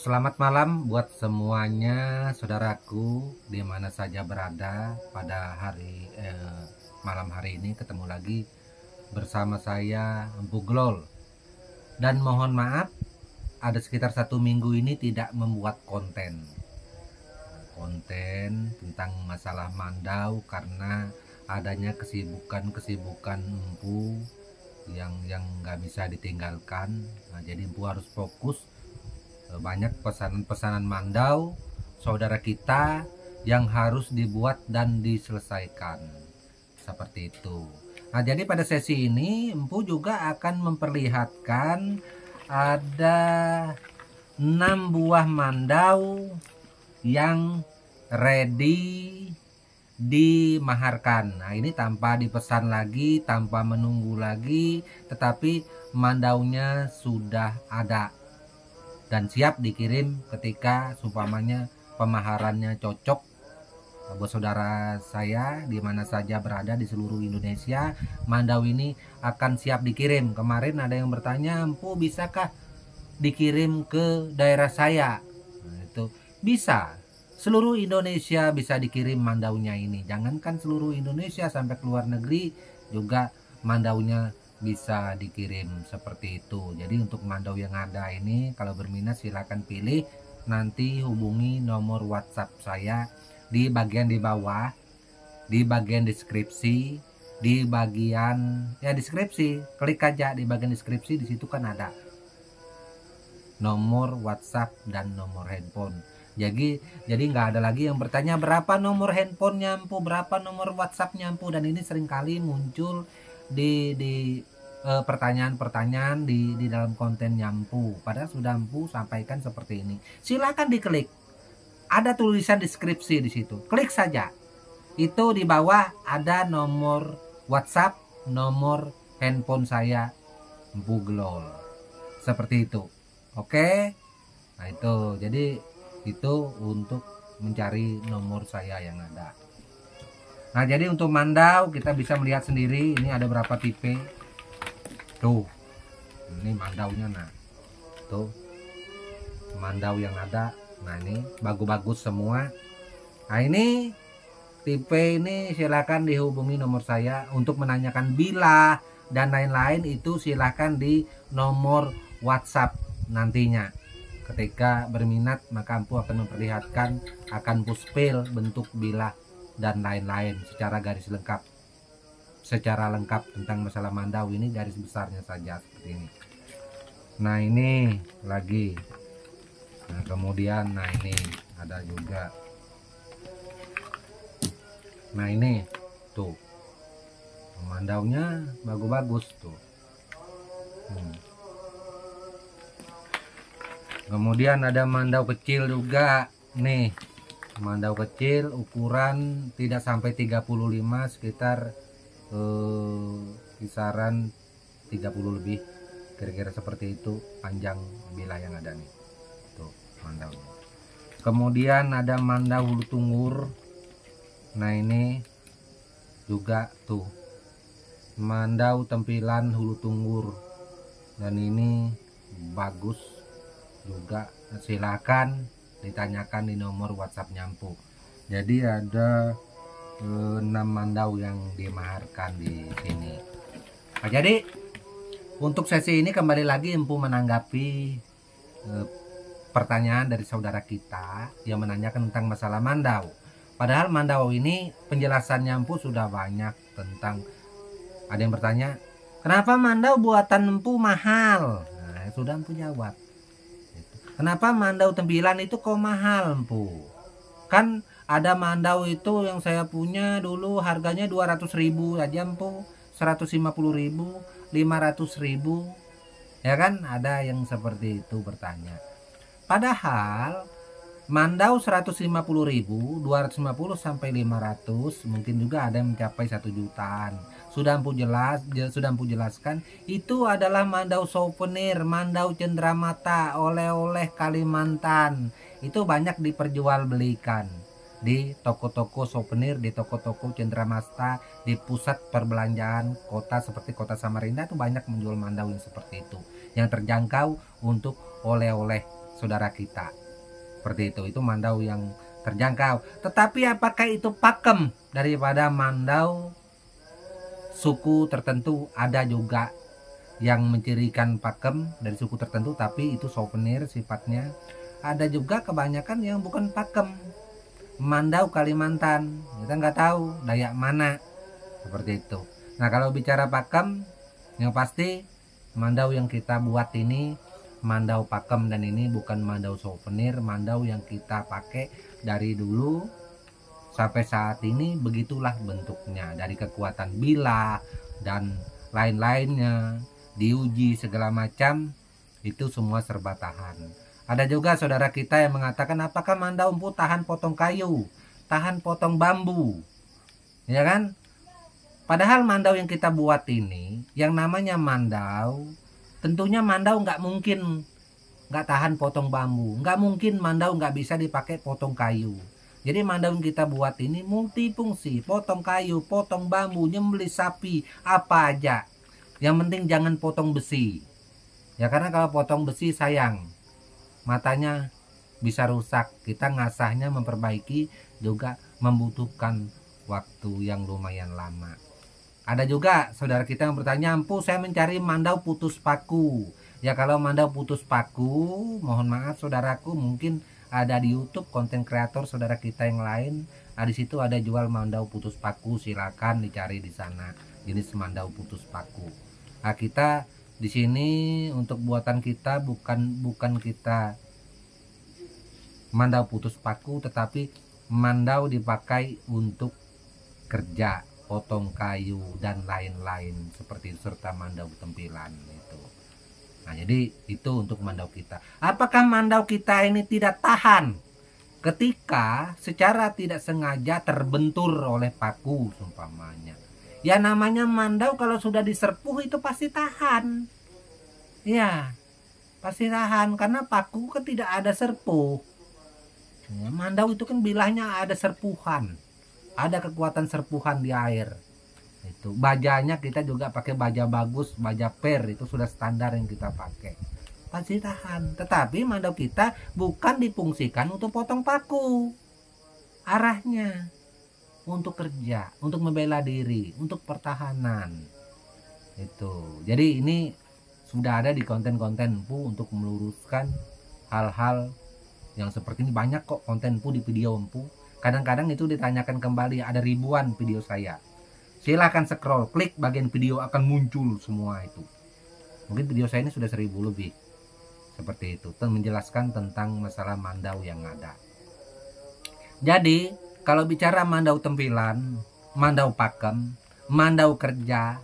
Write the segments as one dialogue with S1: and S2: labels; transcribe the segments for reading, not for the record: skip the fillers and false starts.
S1: Selamat malam buat semuanya saudaraku di mana saja berada pada malam hari ini ketemu lagi bersama saya Empu Glol. Dan mohon maaf ada sekitar 1 minggu ini tidak membuat konten tentang masalah Mandau karena adanya kesibukan Empu yang nggak bisa ditinggalkan. Nah, jadi Empu harus fokus. Banyak pesanan-pesanan Mandau saudara kita yang harus dibuat dan diselesaikan seperti itu. Nah, jadi pada sesi ini Empu juga akan memperlihatkan ada 6 buah Mandau yang ready dimaharkan. Nah, ini tanpa dipesan lagi, tanpa menunggu lagi, tetapi mandaunya sudah ada dan siap dikirim ketika seumpamanya pemaharannya cocok. Buat saudara saya di mana saja berada di seluruh Indonesia, mandau ini akan siap dikirim. Kemarin ada yang bertanya, Empu bisakah dikirim ke daerah saya? Nah, itu bisa. Seluruh Indonesia bisa dikirim mandaunya ini. Jangankan seluruh Indonesia, sampai ke luar negeri juga mandaunya bisa dikirim seperti itu. Jadi untuk mandau yang ada ini kalau berminat silahkan pilih, nanti hubungi nomor WhatsApp saya di bagian di bawah, di bagian deskripsi, di bagian deskripsi, klik aja di bagian deskripsi, di situ kan ada nomor WhatsApp dan nomor handphone. Jadi nggak ada lagi yang bertanya berapa nomor handphonenya Empu, berapa nomor WhatsAppnya Empu, dan ini seringkali muncul di pertanyaan-pertanyaan di dalam konten Empu. Padahal sudah Empu sampaikan seperti ini. Silakan diklik. Ada tulisan deskripsi di situ. Klik saja. Itu di bawah ada nomor WhatsApp, nomor handphone saya Empu Glol. Seperti itu. Oke? Nah, itu. Jadi itu untuk mencari nomor saya yang ada. Nah, jadi untuk mandau kita bisa melihat sendiri ini ada berapa tipe. Tuh. Ini mandaunya, nah. Tuh. Mandau yang ada. Nah, ini bagus-bagus semua. Nah, ini tipe ini silakan dihubungi nomor saya untuk menanyakan bilah dan lain-lain, itu silakan di nomor WhatsApp nantinya. Ketika berminat maka Empu akan memperlihatkan, akan puspil bentuk bilah dan lain-lain secara garis lengkap, secara lengkap tentang masalah mandau ini, garis besarnya saja seperti ini. Nah, ini lagi. Nah, kemudian nah ini ada juga. Nah, ini tuh mandaunya bagus-bagus tuh. Kemudian ada mandau kecil juga nih. Mandau kecil ukuran tidak sampai 35, sekitar kisaran 30 lebih, kira-kira seperti itu panjang bilah yang ada nih. Tuh mandaunya. Kemudian ada mandau hulu tunggur. Nah, ini juga tuh mandau tempilan hulu tunggur, dan ini bagus juga. Silakan ditanyakan di nomor WhatsApp Empu. Jadi ada 6 mandau yang dimaharkan di sini. Nah, jadi untuk sesi ini kembali lagi Empu menanggapi pertanyaan dari saudara kita yang menanyakan tentang masalah mandau. Padahal mandau ini penjelasannya Empu sudah banyak tentang, ada yang bertanya kenapa mandau buatan Empu mahal. Nah, sudah Empu jawab. Kenapa mandau tempilan itu kok mahal, Empu? Kan ada mandau itu yang saya punya dulu harganya 200.000 aja, Empu. 150.000, 500.000. Ya kan? Ada yang seperti itu bertanya. Padahal mandau 150.000, 250 sampai 500, mungkin juga ada yang mencapai 1 jutaan. Sudah Empu jelaskan, itu adalah mandau souvenir, mandau cenderamata, oleh-oleh Kalimantan. Itu banyak diperjualbelikan di toko-toko souvenir, di toko-toko cenderamata, di pusat perbelanjaan kota seperti kota Samarinda itu banyak menjual mandau yang seperti itu, yang terjangkau untuk oleh-oleh saudara kita. Seperti itu mandau yang terjangkau. Tetapi apakah itu pakem daripada mandau suku tertentu? Ada juga yang mencirikan pakem dari suku tertentu, tapi itu souvenir sifatnya. Ada juga kebanyakan yang bukan pakem, mandau Kalimantan, kita nggak tahu Dayak mana, seperti itu. Nah kalau bicara pakem, yang pasti mandau yang kita buat ini mandau pakem, dan ini bukan mandau souvenir, mandau yang kita pakai dari dulu sampai saat ini. Begitulah bentuknya, dari kekuatan bilah dan lain-lainnya, diuji segala macam, itu semua serba tahan. Ada juga saudara kita yang mengatakan, apakah mandau empu tahan potong kayu, tahan potong bambu, ya kan? Padahal mandau yang kita buat ini, yang namanya mandau, tentunya mandau nggak mungkin nggak tahan potong bambu, nggak mungkin mandau nggak bisa dipakai potong kayu. Jadi mandau yang kita buat ini multifungsi, potong kayu, potong bambu, nyembelih sapi, apa aja. Yang penting jangan potong besi. Ya karena kalau potong besi sayang, matanya bisa rusak. Kita ngasahnya, memperbaiki juga membutuhkan waktu yang lumayan lama. Ada juga saudara kita yang bertanya, empu saya mencari mandau putus paku. Ya kalau mandau putus paku, mohon maaf saudaraku, mungkin ada di YouTube konten kreator saudara kita yang lain. Nah, di situ ada jual mandau putus paku, silakan dicari di sana. Jenis mandau putus paku. Nah, kita di sini untuk buatan kita bukan kita mandau putus paku, tetapi mandau dipakai untuk kerja, potong kayu dan lain-lain seperti itu, serta mandau tempilan itu. Nah jadi itu untuk mandau kita. Apakah mandau kita ini tidak tahan ketika secara tidak sengaja terbentur oleh paku seumpamanya? Ya namanya mandau kalau sudah diserpuh itu pasti tahan. Ya pasti tahan karena paku kan tidak ada serpuh. Ya, mandau itu kan bilahnya ada serpuhan, ada kekuatan serpuhan di air. Itu bajanya kita juga pakai baja bagus, baja per, itu sudah standar yang kita pakai, pasti tahan. Tetapi mandau kita bukan difungsikan untuk potong paku, arahnya untuk kerja, untuk membela diri, untuk pertahanan. Itu jadi ini sudah ada di konten-konten empu untuk meluruskan hal-hal yang seperti ini. Banyak kok konten empu di video empu. Kadang-kadang itu ditanyakan kembali, ada ribuan video saya. Silahkan scroll, klik bagian video akan muncul semua itu. Mungkin video saya ini sudah 1000 lebih. Seperti itu, menjelaskan tentang masalah mandau yang ada. Jadi, kalau bicara mandau tempilan, mandau pakem, mandau kerja,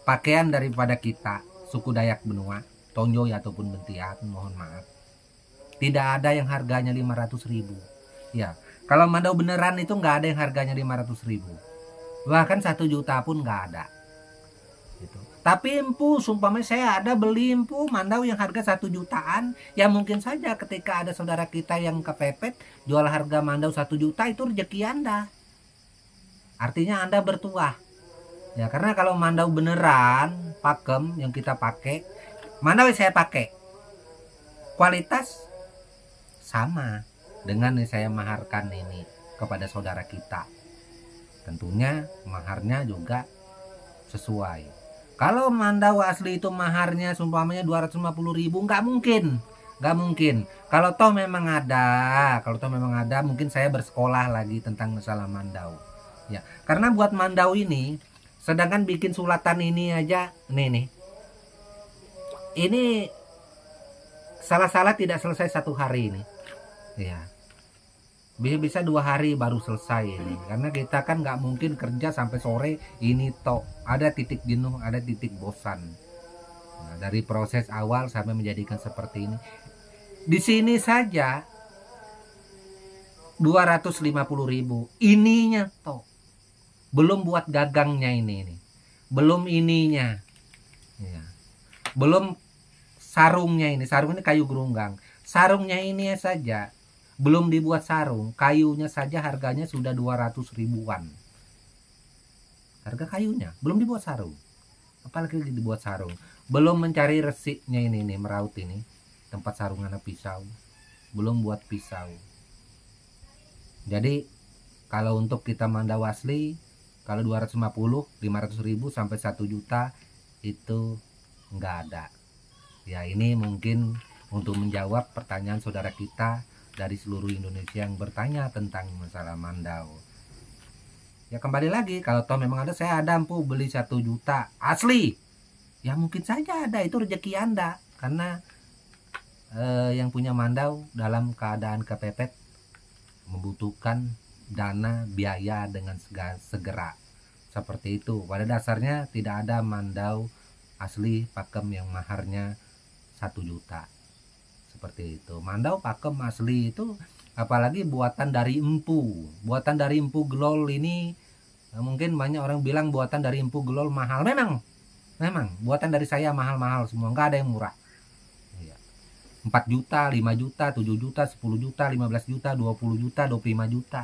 S1: pakaian daripada kita, suku Dayak Benua, Tonjoy ataupun Bentiat, mohon maaf, tidak ada yang harganya 500.000. Ya, kalau mandau beneran itu nggak ada yang harganya 500.000. Bahkan 1 juta pun nggak ada. Gitu. Tapi empu, sumpamanya saya ada beli empu mandau yang harga 1 jutaan, ya mungkin saja ketika ada saudara kita yang kepepet jual harga mandau 1 juta, itu rezeki Anda. Artinya Anda bertuah. Ya, karena kalau mandau beneran pakem yang kita pakai, mandau yang saya pakai, kualitas sama dengan yang saya maharkan ini kepada saudara kita. Tentunya maharnya juga sesuai. Kalau mandau asli itu maharnya sumpamanya 250.000, nggak mungkin. Nggak mungkin. Kalau toh memang ada, mungkin saya bersekolah lagi tentang masalah mandau. Ya, karena buat mandau ini, sedangkan bikin sulatan ini aja, nih. Ini salah-salah tidak selesai 1 hari ini. Ya, bisa 2 hari baru selesai ini, karena kita kan nggak mungkin kerja sampai sore ini toh. Ada titik jenuh, ada titik bosan. Nah, dari proses awal sampai menjadikan seperti ini, di sini saja 250.000 ininya toh, belum buat gagangnya ini. Belum ininya, ya. Belum sarungnya ini. Sarung ini kayu gerunggang. Sarungnya ini saja belum dibuat sarung, kayunya saja harganya sudah 200 ribuan. Harga kayunya belum dibuat sarung, apalagi dibuat sarung. Belum mencari resipnya ini nih, meraut ini. tempat sarungan pisau, belum buat pisau. Jadi kalau untuk kita mandau asli, kalau 250, 500 ribu sampai 1 juta itu nggak ada. Ya ini mungkin untuk menjawab pertanyaan saudara kita dari seluruh Indonesia yang bertanya tentang masalah mandau. Ya kembali lagi, kalau toh memang ada, saya ada empu beli 1 juta asli, ya mungkin saja ada, itu rezeki Anda. Karena yang punya mandau dalam keadaan kepepet membutuhkan dana biaya dengan segera seperti itu. Pada dasarnya tidak ada mandau asli pakem yang maharnya 1 juta seperti itu. Mandau pakem asli itu apalagi buatan dari empu. Buatan dari empu gelol ini mungkin banyak orang bilang buatan dari empu gelol mahal. Memang buatan dari saya mahal-mahal semua, nggak ada yang murah. 4 juta, 5 juta, 7 juta, 10 juta, 15 juta, 20 juta, 25 juta.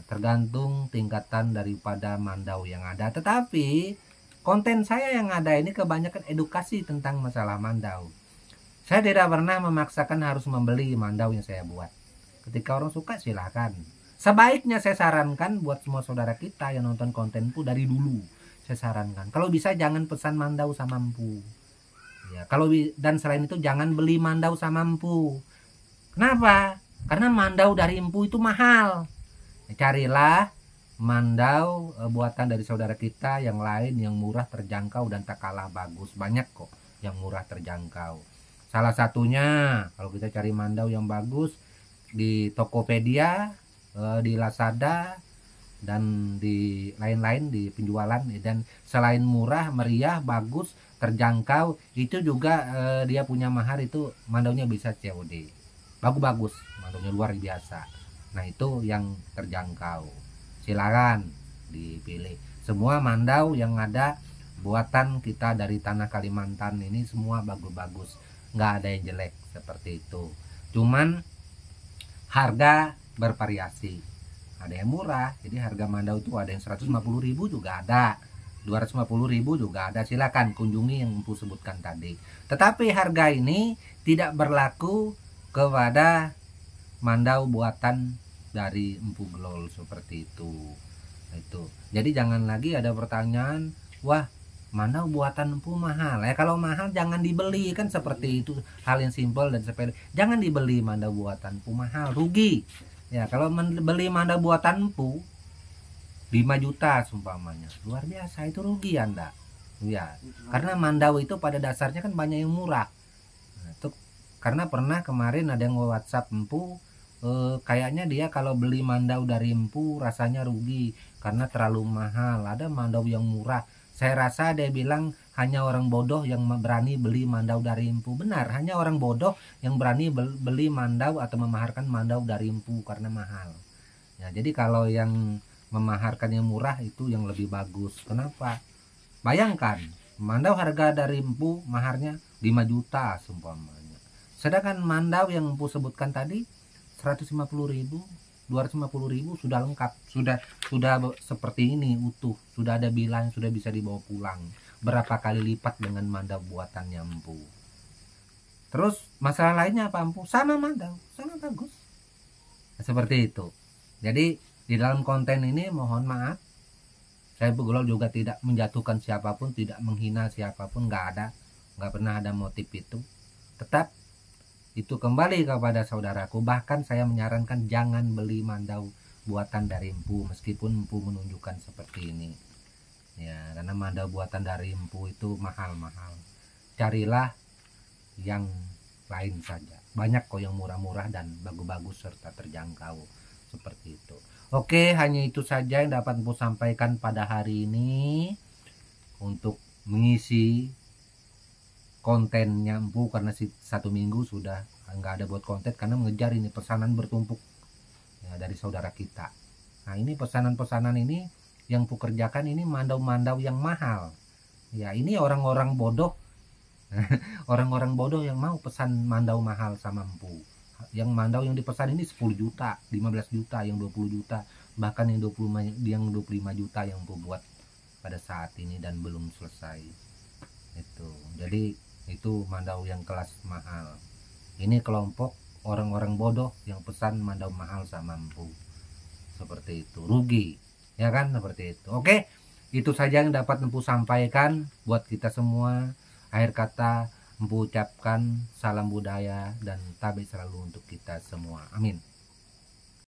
S1: Tergantung tingkatan daripada mandau yang ada. Tetapi konten saya yang ada ini kebanyakan edukasi tentang masalah mandau. Saya tidak pernah memaksakan harus membeli mandau yang saya buat. Ketika orang suka silahkan. Sebaiknya saya sarankan buat semua saudara kita yang nonton kontenku dari dulu, saya sarankan kalau bisa jangan pesan mandau sama empu. Ya, dan selain itu jangan beli mandau sama empu. Kenapa? Karena mandau dari empu itu mahal. Carilah mandau buatan dari saudara kita yang lain yang murah, terjangkau, dan tak kalah bagus. Banyak kok yang murah, terjangkau. Salah satunya kalau kita cari mandau yang bagus di Tokopedia, di Lazada, dan di lain-lain di penjualan. Dan selain murah, meriah, bagus, terjangkau, itu juga dia punya mahar, itu mandaunya bisa COD. Bagus-bagus, mandaunya luar biasa. Nah itu yang terjangkau, silakan dipilih. Semua mandau yang ada buatan kita dari tanah Kalimantan ini semua bagus-bagus, nggak ada yang jelek seperti itu. Cuman harga bervariasi, ada yang murah, jadi harga mandau itu ada yang 150.000 juga ada, 250.000 juga ada. Silakan kunjungi yang empu sebutkan tadi. Tetapi harga ini tidak berlaku kepada mandau buatan dari empu gelol seperti itu. Jadi jangan lagi ada pertanyaan, wah mandau buatan empu mahal. Kalau mahal jangan dibeli, kan seperti itu. Hal yang simpel dan sepele. Jangan dibeli mandau buatan empu mahal, rugi. Ya kalau beli mandau buatan empu 5 juta sumpamanya, luar biasa, itu rugi Anda. Ya, karena mandau itu pada dasarnya kan banyak yang murah. Nah, itu karena pernah kemarin ada yang WhatsApp empu, kayaknya dia kalau beli mandau dari empu rasanya rugi karena terlalu mahal. Ada mandau yang murah. Saya rasa dia bilang hanya orang bodoh yang berani beli mandau dari empu. Benar, hanya orang bodoh yang berani beli mandau atau memaharkan mandau dari empu karena mahal. Ya, jadi kalau yang memaharkan yang murah itu yang lebih bagus. Kenapa? Bayangkan mandau harga dari empu maharnya 5 juta seumpamanya. Sedangkan mandau yang empu sebutkan tadi 150.000, 250.000 sudah lengkap, sudah seperti ini utuh, sudah ada bilang, sudah bisa dibawa pulang. Berapa kali lipat dengan mandau buatannya empu. Terus masalah lainnya apa empu? Sama mandau, sama bagus. Nah, seperti itu. Jadi di dalam konten ini mohon maaf, saya Pegolol juga tidak menjatuhkan siapapun, tidak menghina siapapun, nggak pernah ada motif itu. Tetap itu kembali kepada saudaraku. Bahkan saya menyarankan jangan beli mandau buatan dari empu meskipun empu menunjukkan seperti ini. Ya, karena mandau buatan dari empu itu mahal-mahal. Carilah yang lain saja. Banyak kok yang murah-murah dan bagus-bagus serta terjangkau seperti itu. Oke, hanya itu saja yang dapat empu sampaikan pada hari ini untuk mengisi kontennya empu, karena 1 minggu sudah nggak ada buat konten karena mengejar ini pesanan bertumpuk ya, dari saudara kita. Nah ini pesanan-pesanan ini yang empu kerjakan ini mandau-mandau yang mahal. Ya ini orang-orang bodoh, orang-orang bodoh yang mau pesan mandau mahal sama empu. Yang mandau yang dipesan ini 10 juta, 15 juta, yang 20 juta, bahkan yang 25 juta yang empu buat pada saat ini dan belum selesai. Itu. Jadi itu mandau yang kelas mahal. Ini kelompok orang-orang bodoh yang pesan mandau mahal sama empu. Seperti itu, rugi, ya kan, seperti itu. Oke, itu saja yang dapat empu sampaikan buat kita semua. Akhir kata, empu ucapkan salam budaya dan tabik selalu untuk kita semua. Amin.